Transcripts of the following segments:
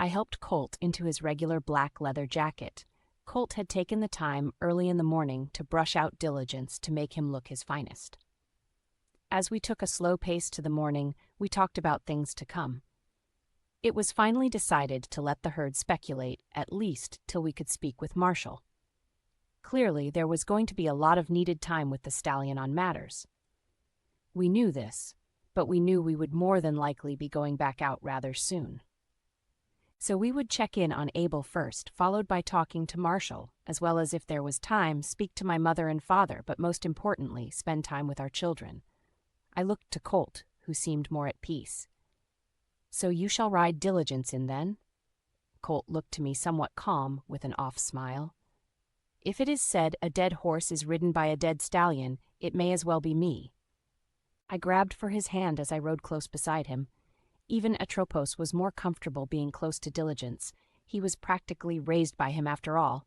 I helped Colt into his regular black leather jacket. Colt had taken the time early in the morning to brush out Diligence to make him look his finest. As we took a slow pace to the morning, we talked about things to come. It was finally decided to let the herd speculate, at least till we could speak with Marshall. Clearly, there was going to be a lot of needed time with the stallion on matters. We knew this, but we knew we would more than likely be going back out rather soon. So we would check in on Abel first, followed by talking to Marshall, as well as, if there was time, speak to my mother and father, but most importantly, spend time with our children. I looked to Colt, who seemed more at peace. "So you shall ride Diligence in, then?" Colt looked to me somewhat calm, with an off smile. "If it is said a dead horse is ridden by a dead stallion, it may as well be me." I grabbed for his hand as I rode close beside him. Even Atropos was more comfortable being close to Diligence. He was practically raised by him after all.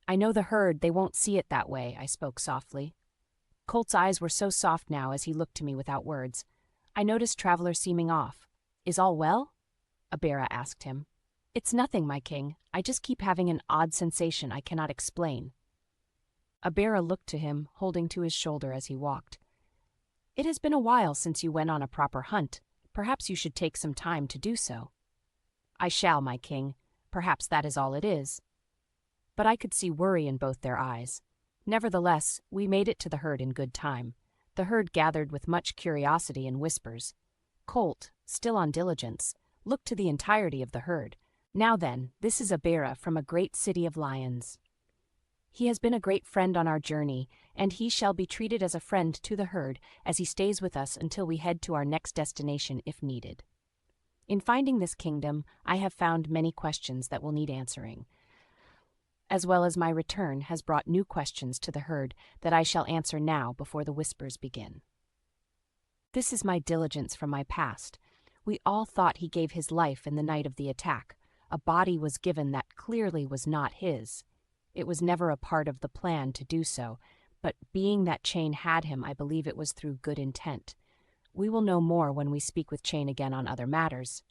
"I know the herd, they won't see it that way," I spoke softly. Colt's eyes were so soft now as he looked to me without words. I noticed Traveler seeming off. "Is all well?" Abera asked him. "It's nothing, my king. I just keep having an odd sensation I cannot explain." Abera looked to him, holding to his shoulder as he walked. "It has been a while since you went on a proper hunt. Perhaps you should take some time to do so." "I shall, my king. Perhaps that is all it is." But I could see worry in both their eyes. Nevertheless, we made it to the herd in good time. The herd gathered with much curiosity and whispers. Colt, still on Diligence, looked to the entirety of the herd. "Now then, this is Abera from a great city of lions. He has been a great friend on our journey, and he shall be treated as a friend to the herd as he stays with us until we head to our next destination if needed. In finding this kingdom, I have found many questions that will need answering, as well as my return has brought new questions to the herd that I shall answer now before the whispers begin. This is my Diligence from my past. We all thought he gave his life in the night of the attack. A body was given that clearly was not his. It was never a part of the plan to do so, but being that Chain had him, I believe it was through good intent. We will know more when we speak with Chain again on other matters.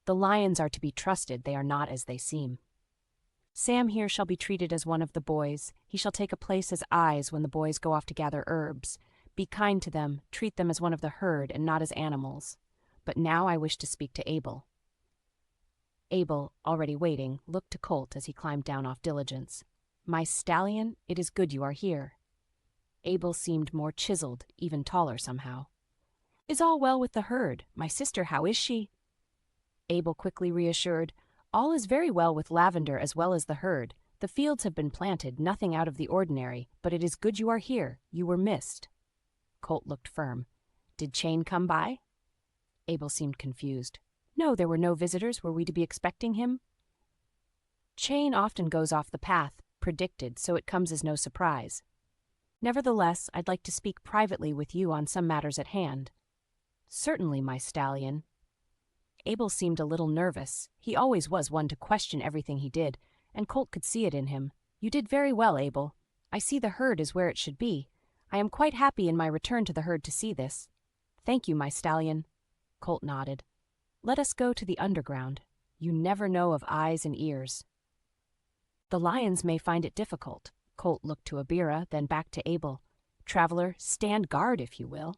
The lions are to be trusted, they are not as they seem. Sam here shall be treated as one of the boys. He shall take a place as eyes when the boys go off to gather herbs. Be kind to them, treat them as one of the herd and not as animals. But now I wish to speak to Abel." Abel, already waiting, looked to Colt as he climbed down off Diligence. "My stallion, it is good you are here." Abel seemed more chiseled, even taller somehow. "Is all well with the herd? My sister, how is she?" Abel quickly reassured, "All is very well with Lavender as well as the herd. The fields have been planted, nothing out of the ordinary, but it is good you are here. You were missed." Colt looked firm. "Did Chain come by?" Abel seemed confused. "No, there were no visitors. Were we to be expecting him?" "Chain often goes off the path, predicted, so it comes as no surprise. Nevertheless, I'd like to speak privately with you on some matters at hand." "Certainly, my stallion." Abel seemed a little nervous. He always was one to question everything he did, and Colt could see it in him. "You did very well, Abel. I see the herd is where it should be. I am quite happy in my return to the herd to see this." "Thank you, my stallion." Colt nodded. "Let us go to the underground. You never know of eyes and ears." "The lions may find it difficult." Colt looked to Abera, then back to Abel. "Traveler, stand guard, if you will."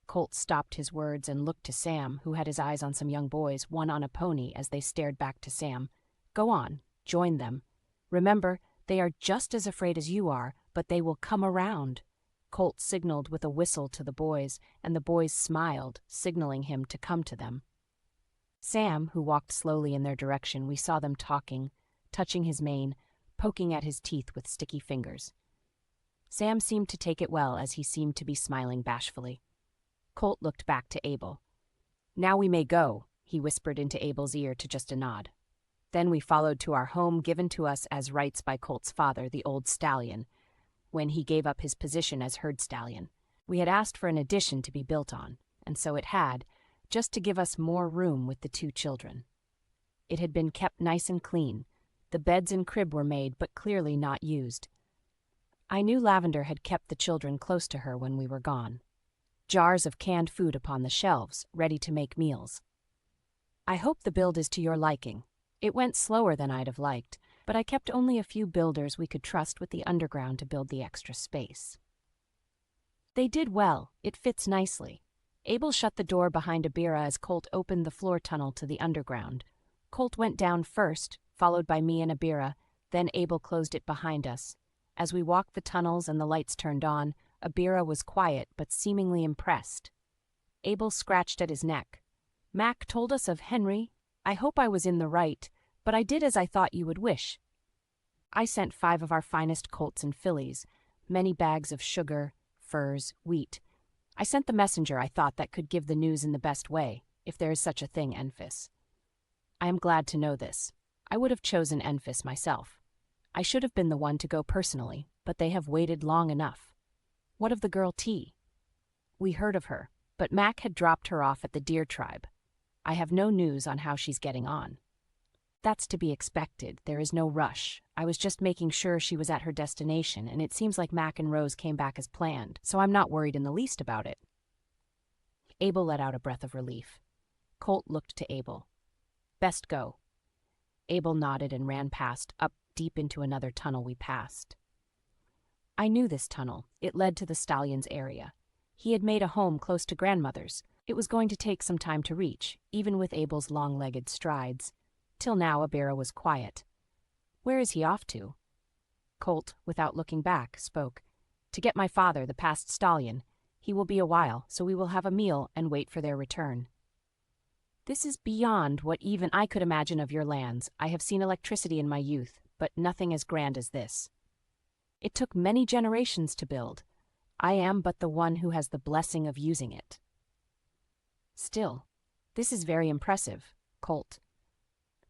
Colt stopped his words and looked to Sam, who had his eyes on some young boys, one on a pony, as they stared back to Sam. "Go on, join them. Remember, they are just as afraid as you are, but they will come around." Colt signaled with a whistle to the boys, and the boys smiled, signaling him to come to them. Sam, who walked slowly in their direction, we saw them talking, touching his mane, poking at his teeth with sticky fingers. Sam seemed to take it well, as he seemed to be smiling bashfully. Colt looked back to Abel. "Now we may go," he whispered into Abel's ear to just a nod. Then we followed to our home given to us as rights by Colt's father, the old stallion, when he gave up his position as herd stallion. We had asked for an addition to be built on, and so it had, just to give us more room with the two children. It had been kept nice and clean. The beds and crib were made, but clearly not used. I knew Lavender had kept the children close to her when we were gone. Jars of canned food upon the shelves, ready to make meals. I hope the build is to your liking. It went slower than I'd have liked, but I kept only a few builders we could trust with the underground to build the extra space. They did well. It fits nicely. Abel shut the door behind Abira as Colt opened the floor tunnel to the underground. Colt went down first, followed by me and Abira, then Abel closed it behind us. As we walked the tunnels and the lights turned on, Abira was quiet but seemingly impressed. Abel scratched at his neck. Mac told us of Henry. I hope I was in the right, but I did as I thought you would wish. I sent 5 of our finest colts and fillies, many bags of sugar, furs, wheat. I sent the messenger I thought that could give the news in the best way, if there is such a thing, Enfys. I am glad to know this. I would have chosen Enfys myself. I should have been the one to go personally, but they have waited long enough. What of the girl T? We heard of her, but Mac had dropped her off at the deer tribe. I have no news on how she's getting on. That's to be expected. There is no rush. I was just making sure she was at her destination, and it seems like Mac and Rose came back as planned, so I'm not worried in the least about it. Abel let out a breath of relief. Colt looked to Abel. Best go. Abel nodded and ran past, up deep into another tunnel we passed. I knew this tunnel. It led to the stallion's area. He had made a home close to grandmother's. It was going to take some time to reach, even with Abel's long-legged strides. Till now, Abira was quiet. Where is he off to? Colt, without looking back, spoke. To get my father, the past stallion. He will be a while, so we will have a meal and wait for their return. This is beyond what even I could imagine of your lands. I have seen electricity in my youth, but nothing as grand as this. It took many generations to build. I am but the one who has the blessing of using it. Still, this is very impressive, Colt.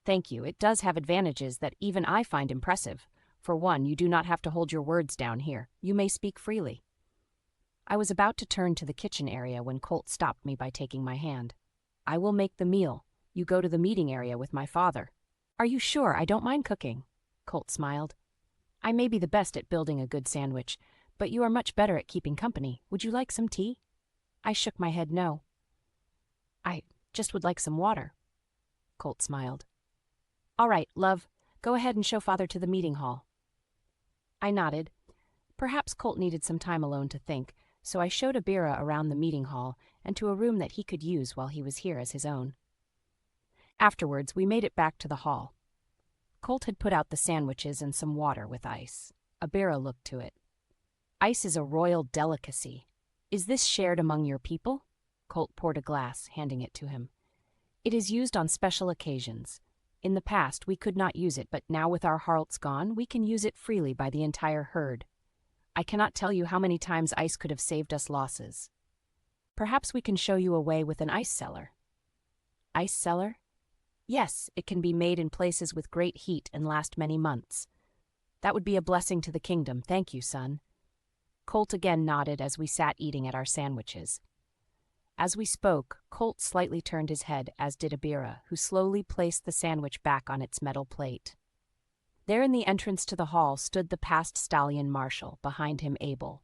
Thank you. It does have advantages that even I find impressive. For one, you do not have to hold your words down here. You may speak freely. I was about to turn to the kitchen area when Colt stopped me by taking my hand. I will make the meal. You go to the meeting area with my father. Are you sure? I don't mind cooking. Colt smiled. I may be the best at building a good sandwich, but you are much better at keeping company. Would you like some tea? I shook my head no. I just would like some water. Colt smiled. All right, love. Go ahead and show father to the meeting hall. I nodded. Perhaps Colt needed some time alone to think, so I showed Abira around the meeting hall and to a room that he could use while he was here as his own. Afterwards, we made it back to the hall. Colt had put out the sandwiches and some water with ice. Abira looked to it. Ice is a royal delicacy. Is this shared among your people? Colt poured a glass, handing it to him. It is used on special occasions. In the past, we could not use it, but now with our hearts gone, we can use it freely by the entire herd. I cannot tell you how many times ice could have saved us losses. Perhaps we can show you a way with an ice cellar. Ice cellar? Yes, it can be made in places with great heat and last many months. That would be a blessing to the kingdom. Thank you, son. Colt again nodded as we sat eating at our sandwiches. As we spoke, Colt slightly turned his head, as did Abira, who slowly placed the sandwich back on its metal plate. There in the entrance to the hall stood the past stallion Marshal, behind him Abel.